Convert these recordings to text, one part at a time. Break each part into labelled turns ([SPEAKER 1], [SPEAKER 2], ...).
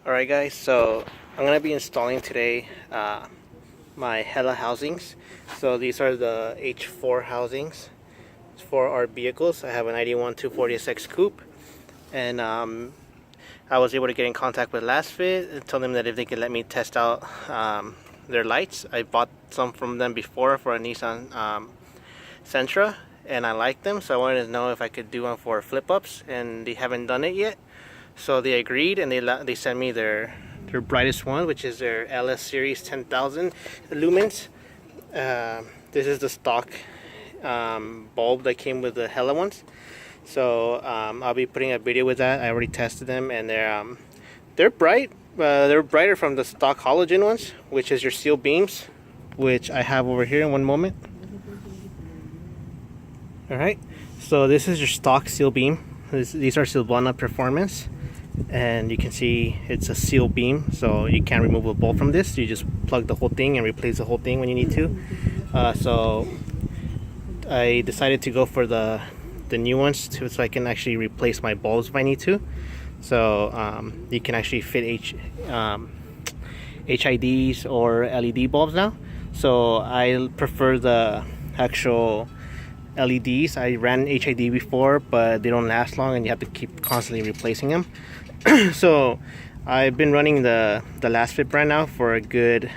[SPEAKER 1] Alright guys, so I'm going to be installing today my Hella housings. So these are the H4 housings for our vehicles. I have an ID1 240SX Coupe, and I was able to get in contact with Lasfit and tell them that if they could let me test out their lights. I bought some from them before for a Nissan Sentra, and I liked them, so I wanted to know if I could do one for flip-ups, and they haven't done it yet. So they agreed, and they sent me their brightest one, which is their LS series 10,000 lumens. This is the stock bulb that came with the Hella ones. So I'll be putting a video with that. I already tested them, and they're bright. They're brighter from the stock halogen ones, which is your seal beams, which I have over here in one moment. Alright, so this is your stock seal beam. These are Silvana Performance, and you can see it's a seal beam, so you can't remove a bulb from this. You just plug the whole thing and replace the whole thing when you need to. So I decided to go for the new ones too, so I can actually replace my bulbs if I need to. So you can actually fit HIDs or LED bulbs now. So I prefer the actual LEDs. I ran HID before, but they don't last long and you have to keep constantly replacing them. So I've been running the Lasfit brand now for a good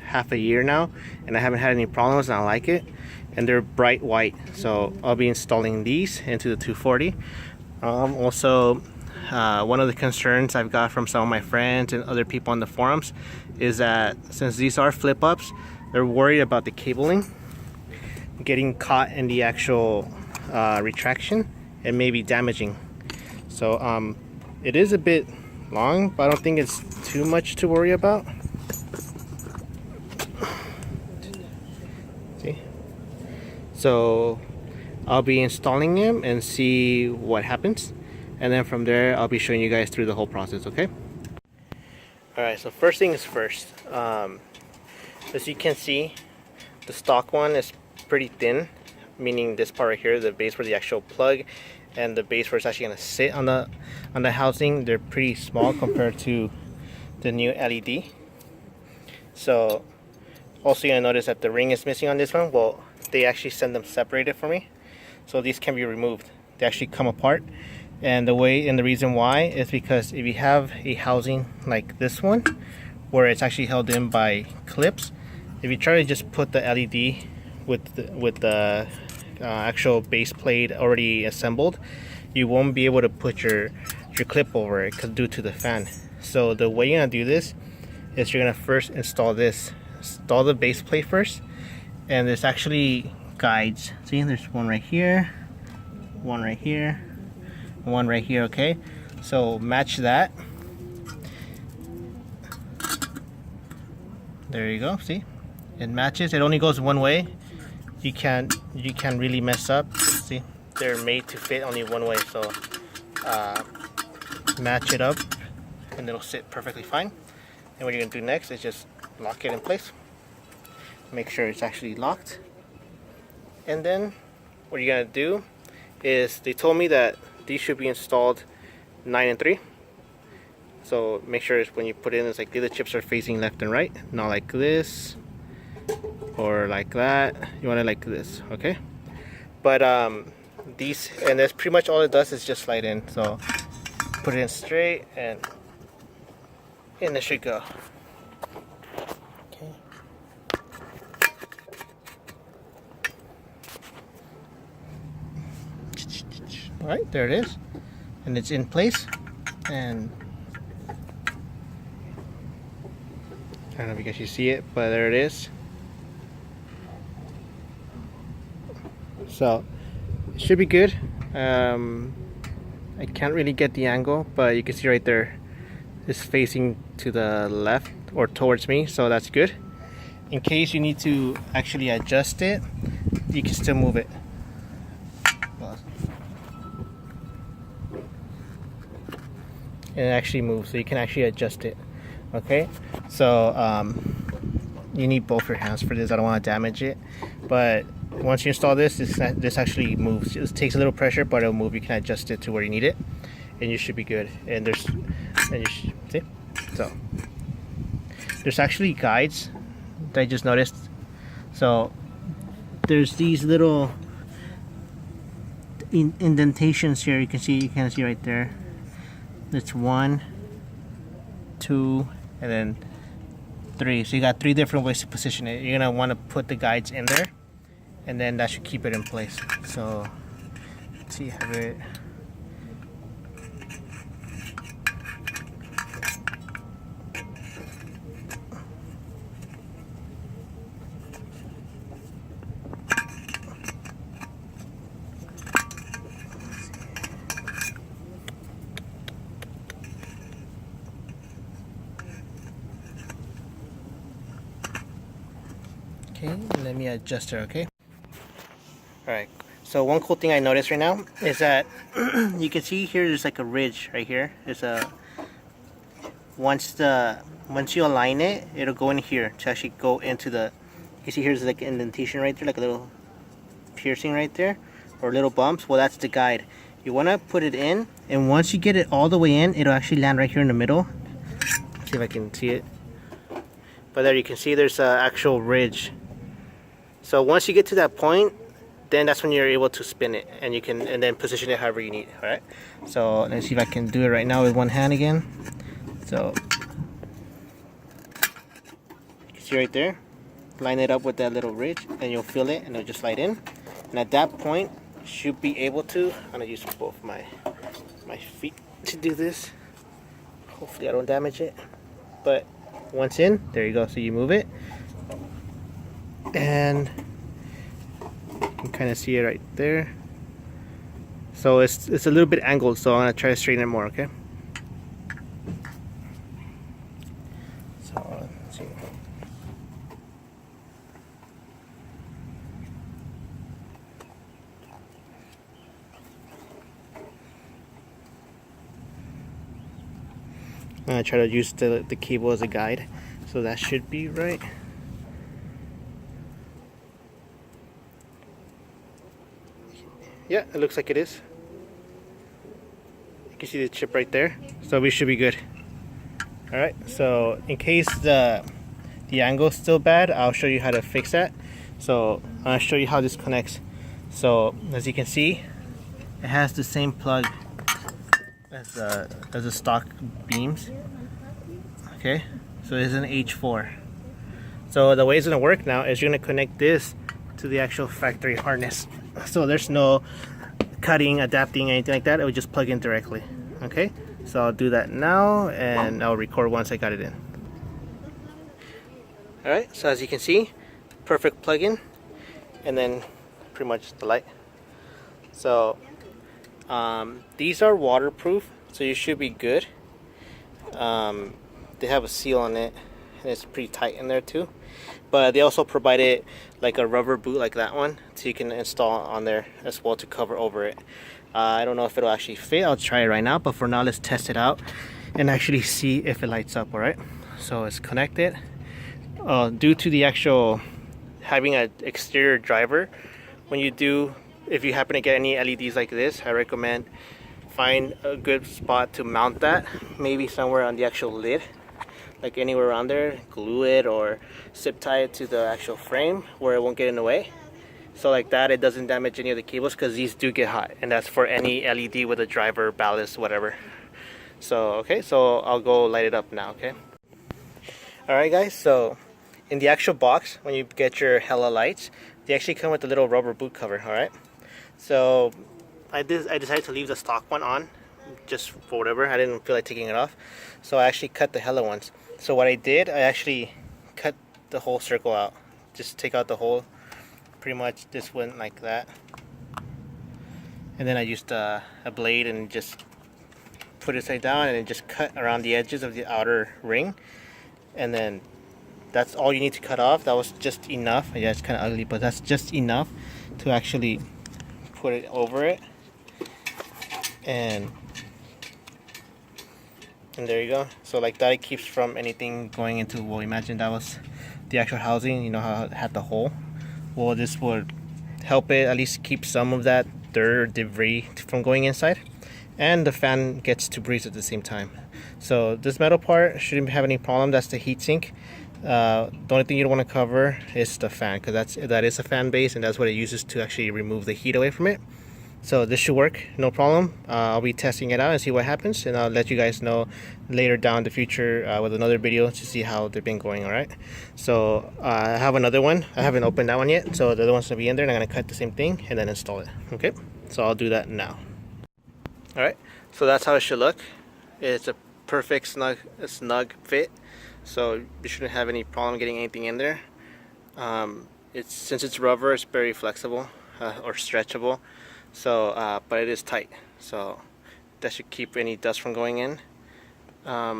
[SPEAKER 1] half a year now, and I haven't had any problems, and I like it. And they're bright white, so I'll be installing these into the 240. Also, one of the concerns I've got from some of my friends and other people on the forums is that since these are flip-ups, they're worried about the cabling getting caught in the actual retraction and maybe damaging. So it is a bit long, but I don't think it's too much to worry about. See? So I'll be installing them and see what happens, and then from there I'll be showing you guys through the whole process, okay? Alright, so first thing is first. As you can see, the stock one is pretty thin, meaning this part right here, the base for the actual plug and the base where it's actually going to sit on the housing, they're pretty small compared to the new LED. So also you're going to notice that the ring is missing on this one. Well, they actually send them separated for me, so these can be removed. They actually come apart, and the reason why is because if you have a housing like this one where it's actually held in by clips, if you try to just put the LED with the actual base plate already assembled, you won't be able to put your clip over it due to the fan. So the way you're gonna do this is you're gonna first install the base plate first, and there's actually guides. See, there's one right here, one right here, one right here. Okay, so match that. There you go. See, it matches. It only goes one way. You can't really mess up. See, they're made to fit only one way, so match it up and it'll sit perfectly fine. And what you're gonna do next is just lock it in place, make sure it's actually locked, and then what you're gonna do is, they told me that these should be installed 9 and 3. So make sure when you put it in, it's like the chips are facing left and right, not like this or like that. You want it like this, okay? But these, and that's pretty much all it does, is just slide in. So put it in straight, and in it should go. Okay. All right, there it is, and it's in place. And I don't know if you guys can see it, but there it is. So it should be good. I can't really get the angle, but you can see right there it's facing to the left or towards me, so that's good. In case you need to actually adjust it, you can still move it. And it actually moves, so you can actually adjust it. Okay, so you need both your hands for this. I don't want to damage it, but once you install this, this actually moves. It takes a little pressure, but it'll move. You can adjust it to where you need it, and you should be good. And you see, So there's actually guides that I just noticed. So there's these little indentations here. You can see right there. That's 1, 2, and then 3. So you got 3 different ways to position it. You're gonna want to put the guides in there, and then that should keep it in place. So let's see, have it. Okay, let me adjust her, okay? Alright, so one cool thing I noticed right now is that you can see here there's like a ridge right here. There's a once you align it, it'll go in here to actually go into the, you see here's like an indentation right there, like a little piercing right there, or little bumps. Well, that's the guide. You want to put it in, and once you get it all the way in, it'll actually land right here in the middle. Let's see if I can see it. But there you can see there's an actual ridge. So once you get to that point, then that's when you're able to spin it, and you can then position it however you need. All right. So let's see if I can do it right now with one hand again. So you can see right there, line it up with that little ridge, and you'll feel it, and it'll just slide in. And at that point, you should be able to. I'm gonna use both my feet to do this. Hopefully, I don't damage it. But once in, there you go. So you move it, and you can kind of see it right there. So it's a little bit angled, so I'm gonna try to straighten it more. Okay. So let's see. I'm gonna try to use the cable as a guide, so that should be right. Yeah, it looks like it is. You can see the chip right there, so we should be good. All right, so in case the angle is still bad, I'll show you how to fix that. So I'll show you how this connects. So as you can see, it has the same plug as the stock beams. Okay, so it's an H4. So the way it's gonna work now is you're gonna connect this to the actual factory harness. So there's no cutting, adapting, anything like that. It would just plug in directly. Okay, so I'll do that now, and I'll record once I got it in. All right, so as you can see, perfect plug-in, and then pretty much the light. So these are waterproof, so you should be good. They have a seal on it, and it's pretty tight in there too. But they also provided like a rubber boot like that one, so you can install on there as well to cover over it. I don't know if it'll actually fit. I'll try it right now, but for now let's test it out and actually see if it lights up. All right, so it's connected. Due to the actual having an exterior driver, if you happen to get any LEDs like this, I recommend find a good spot to mount that, maybe somewhere on the actual lid, like anywhere around there. Glue it or zip tie it to the actual frame where it won't get in the way, so like that it doesn't damage any of the cables, because these do get hot, and that's for any LED with a driver, ballast, whatever. So okay, so I'll go light it up now. Okay, alright guys, so in the actual box, when you get your Hella lights, they actually come with a little rubber boot cover. Alright, so I decided to leave the stock one on just for whatever. I didn't feel like taking it off, so I actually cut the Hella ones. So what I did, I actually cut the whole circle out, just take out the whole, pretty much this went like that, and then I used a blade and just put it side down, and then just cut around the edges of the outer ring, and then that's all you need to cut off. That was just enough. Yeah, it's kind of ugly, but that's just enough to actually put it over it, and there you go. So like that, it keeps from anything going into, well, imagine that was the actual housing, you know how it had the hole. Well, this would help it at least keep some of that dirt or debris from going inside, and the fan gets to breathe at the same time. So this metal part shouldn't have any problem. That's the heatsink. The only thing you don't want to cover is the fan, because that is a fan base, and that's what it uses to actually remove the heat away from it. So this should work, no problem. I'll be testing it out and see what happens, and I'll let you guys know later down in the future with another video to see how they've been going. All right. So I have another one. I haven't opened that one yet, so the other one's gonna be in there, and I'm gonna cut the same thing and then install it. Okay. So I'll do that now. All right. So that's how it should look. It's a perfect snug fit. So you shouldn't have any problem getting anything in there. Since it's rubber, it's very flexible or stretchable. So, but it is tight, so that should keep any dust from going in. I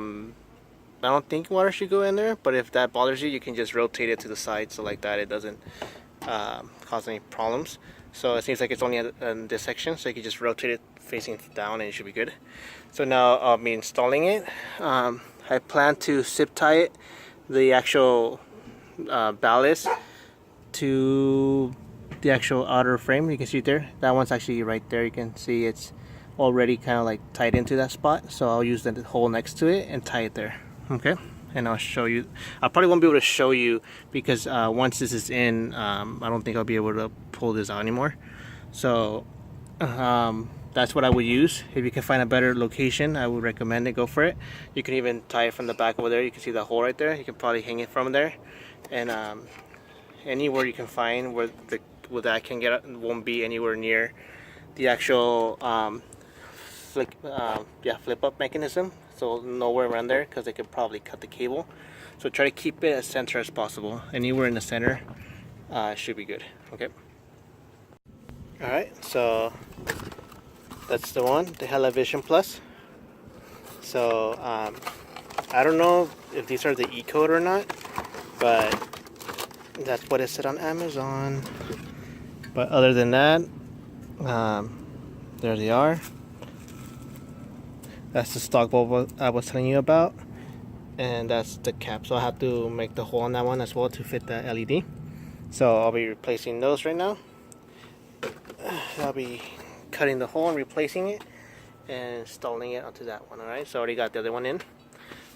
[SPEAKER 1] don't think water should go in there, but if that bothers you, you can just rotate it to the side, so like that it doesn't cause any problems. So it seems like it's only in this section, so you can just rotate it facing down and it should be good. So now I'll be installing it. I plan to zip tie it, the actual ballast, to the actual outer frame. You can see it there. That one's actually right there. You can see it's already kind of like tied into that spot. So I'll use the hole next to it and tie it there. Okay. And I'll show you. I probably won't be able to show you because once this is in, I don't think I'll be able to pull this out anymore. So that's what I would use. If you can find a better location, I would recommend it. Go for it. You can even tie it from the back over there. You can see the hole right there. You can probably hang it from there, and anywhere you can find where that can get, won't be anywhere near the actual flip up mechanism. So nowhere around there, because they could probably cut the cable. So try to keep it as center as possible. Anywhere in the center should be good. Okay. All right. So that's the one, the Television Plus. So I don't know if these are the E-code or not, but that's what it said on Amazon. But other than that, there they are. That's the stock bulb I was telling you about, and that's the cap. So I have to make the hole on that one as well to fit the LED. So I'll be replacing those right now. I'll be cutting the hole and replacing it and installing it onto that one. Alright, so I already got the other one in.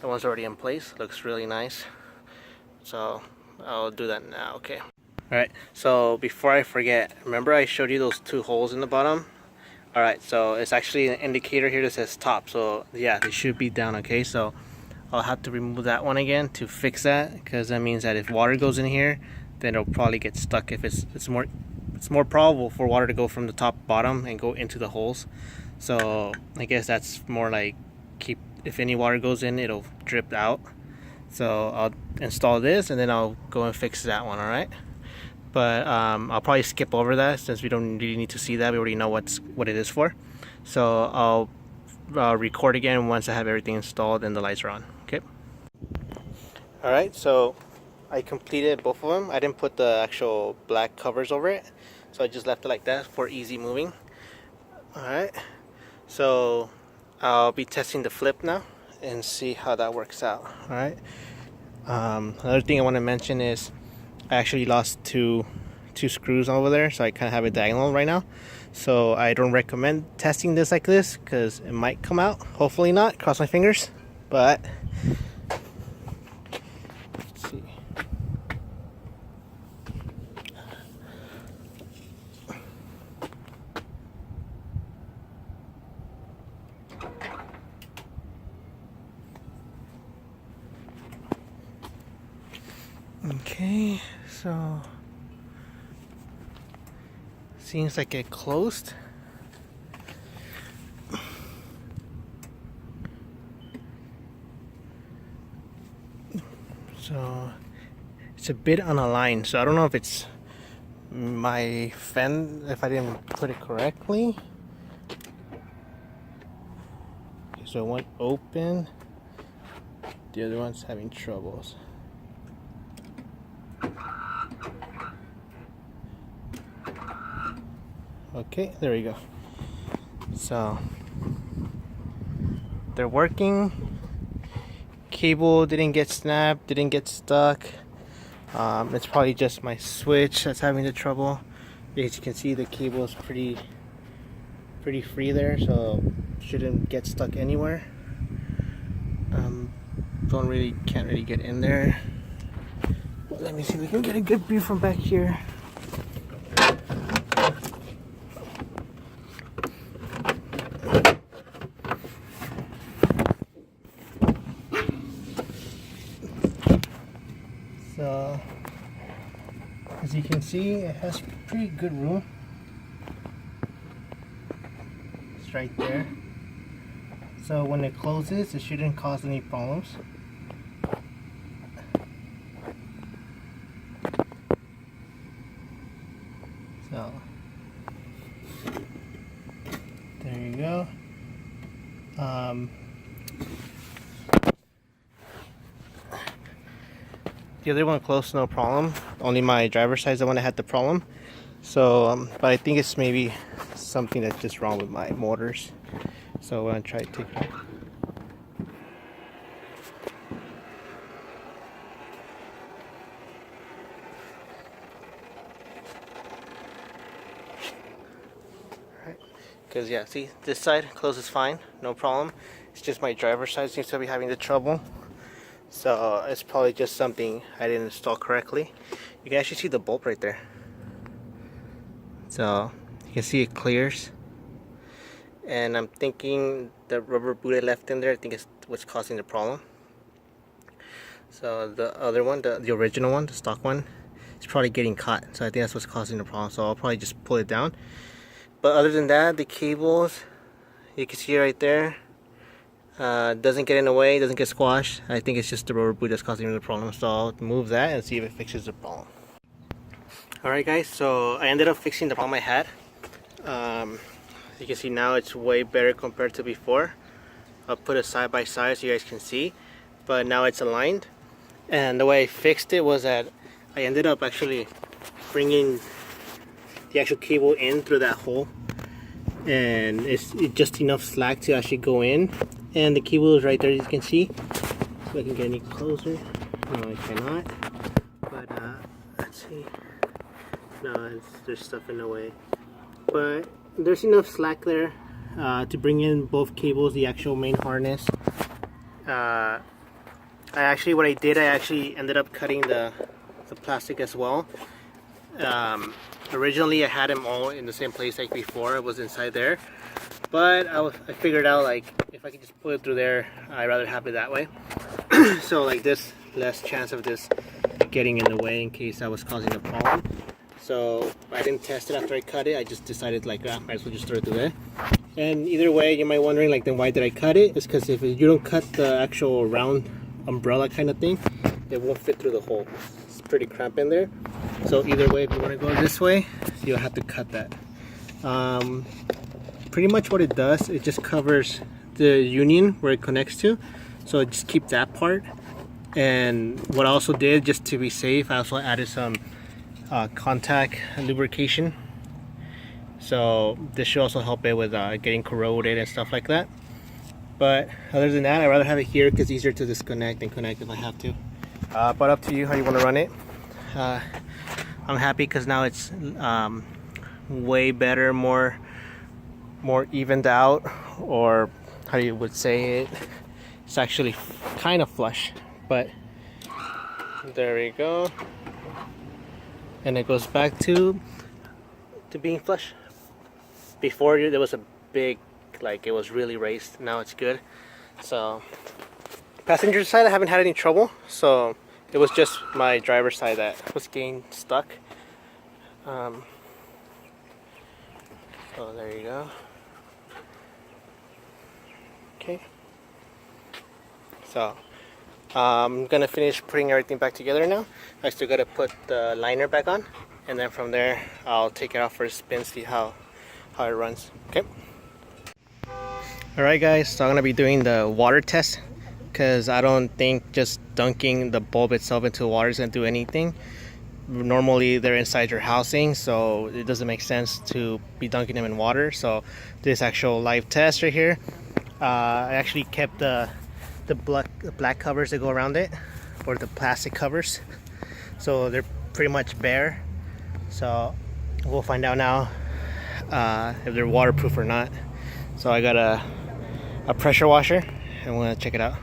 [SPEAKER 1] That one's already in place. Looks really nice. So I'll do that now. Okay. Alright, so before I forget, remember I showed you those two holes in the bottom? Alright, so it's actually an indicator here that says top. So yeah, they should be down. Okay, so I'll have to remove that one again to fix that, because that means that if water goes in here, then it'll probably get stuck. If it's more probable for water to go from the top bottom and go into the holes. So I guess that's more like if any water goes in, it'll drip out. So I'll install this and then I'll go and fix that one. Alright, but I'll probably skip over that since we don't really need to see that. We already know what it is for. So I'll record again once I have everything installed and the lights are on. Okay. Alright, so I completed both of them. I didn't put the actual black covers over it, so I just left it like that for easy moving. Alright, so I'll be testing the flip now and see how that works out. Alright, another thing I want to mention is I actually lost two screws over there, so I kind of have it diagonal right now. So I don't recommend testing this like this because it might come out. Hopefully not, cross my fingers. But let's see. Okay, so seems like it closed. So it's a bit unaligned, so I don't know if it's my fan, if I didn't put it correctly. Okay, so one open, the other one's having troubles. Okay, there we go. So they're working. Cable didn't get snapped, didn't get stuck. It's probably just my switch that's having the trouble. As you can see, the cable is pretty pretty free there, so shouldn't get stuck anywhere. Can't really get in there. Let me see if we can get a good view from back here. So as you can see, it has pretty good room. It's right there. So when it closes, it shouldn't cause any problems. So there you go. The other one closed, no problem. Only my driver's side is the one that had the problem. So, but I think it's maybe something that's just wrong with my motors. So I'm gonna try to take it off. Alright, because yeah, see, this side closes fine, no problem. It's just my driver's side seems to be having the trouble. So it's probably just something I didn't install correctly. You can actually see the bolt right there. So you can see it clears. And I'm thinking the rubber boot I left in there, I think is what's causing the problem. So the other one, the original one, the stock one, is probably getting caught. So I think that's what's causing the problem. So I'll probably just pull it down. But other than that, the cables, you can see right there, doesn't get in the way, doesn't get squashed. I think it's just the rubber boot that's causing the problem. So I'll move that and see if it fixes the problem. Alright guys, so I ended up fixing the problem I had. You can see now it's way better compared to before. I'll put it side by side so you guys can see. But now it's aligned. And the way I fixed it was that I ended up actually bringing the actual cable in through that hole. And it's just enough slack to actually go in. And the cable is right there, as you can see. So I can get any closer. No, I cannot. But let's see. No, there's stuff in the way. But there's enough slack there to bring in both cables, the actual main harness. What I did, I actually ended up cutting the plastic as well. Originally I had them all in the same place like before. It was inside there. But I figured out, like, if I could just pull it through there, I'd rather have it that way. So like this, less chance of this getting in the way in case I was causing a problem. So I didn't test it after I cut it. I just decided, like, might as well just throw it through there. And either way, you might be wondering, like, then why did I cut it? It's because if you don't cut the actual round umbrella kind of thing, it won't fit through the hole. It's pretty cramped in there. So either way, if you want to go this way, you'll have to cut that. Pretty much what it does, it just covers the union where it connects to. So just keep that part. And what I also did, just to be safe, I also added some contact lubrication. So this should also help it with getting corroded and stuff like that. But other than that, I'd rather have it here because it's easier to disconnect and connect if I have to. But up to you how you want to run it. I'm happy because now it's way better, more evened out, or how you would say it. It's actually kind of flush, but there we go. And it goes back to being flush. Before there was a big, like, it was really raised. Now it's good. So passenger side I haven't had any trouble. So it was just my driver's side that was getting stuck. So there you go. Okay. So I'm gonna finish putting everything back together now. I still gotta put the liner back on, and then from there I'll take it out for a spin, see how it runs. Okay. Alright guys, so I'm gonna be doing the water test because I don't think just dunking the bulb itself into water is gonna do anything. Normally they're inside your housing, so it doesn't make sense to be dunking them in water. So this actual live test right here, I actually kept the black covers that go around it, or the plastic covers, so they're pretty much bare. So we'll find out now if they're waterproof or not. So I got a pressure washer and we're gonna check it out.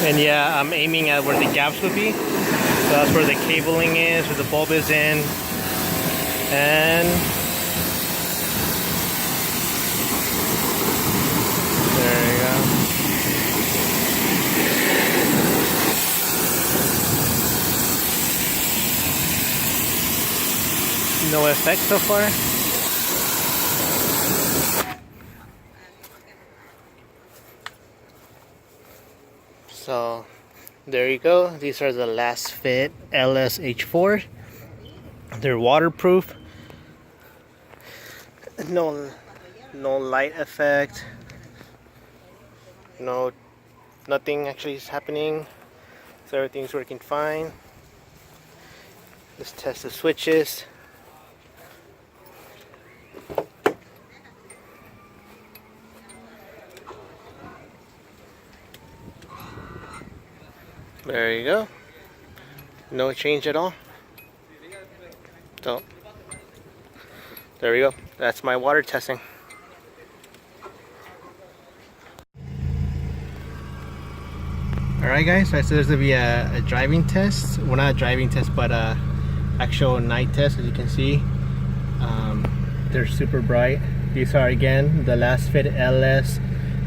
[SPEAKER 1] And yeah, I'm aiming at where the gaps would be. So that's where the cabling is, where the bulb is in. And there you go. No effect so far. So there you go. These are the Lasfit LS H4. They're waterproof. No light effect. Nothing actually is happening. So everything's working fine. Let's test the switches. There you go. No change at all. So there we go. That's my water testing. Alright guys, so there's gonna be a driving test. Well, not a driving test, but a actual night test. As you can see, they're super bright. These are again the Lasfit LS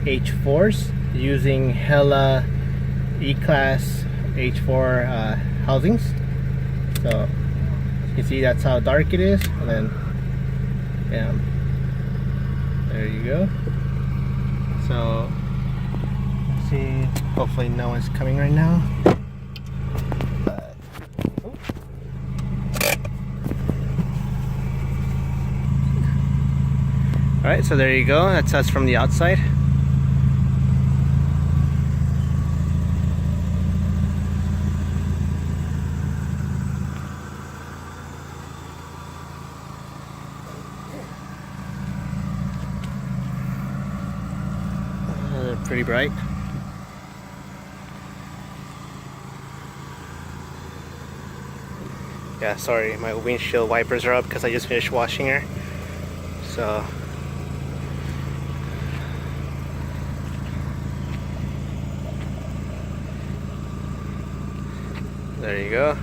[SPEAKER 1] H4s using Hella E-Class H4 housings. So you can see that's how dark it is, and then yeah, there you go. So let's see, hopefully no one's coming right now. Alright, so there you go. That's us from the outside. Pretty bright. Yeah, sorry, my windshield wipers are up because I just finished washing her. So there you go.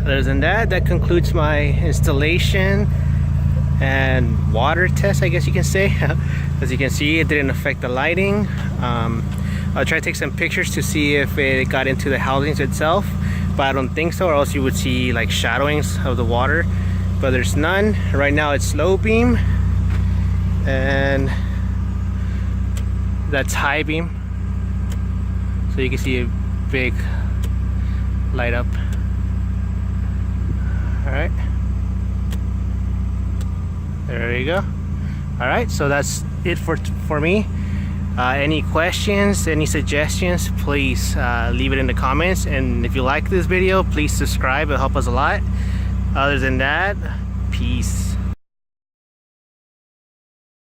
[SPEAKER 1] Other than that, that concludes my installation and water test, I guess you can say. As you can see, it didn't affect the lighting. I'll try to take some pictures to see if it got into the housings itself, but I don't think so, or else you would see like shadowings of the water, but there's none. Right now it's low beam, and that's high beam, so you can see a big light up. Alright, there you go. Alright, so that's it for me. Any questions, any suggestions, please leave it in the comments, and if you like this video, please subscribe. It'll help us a lot. Other than that, peace.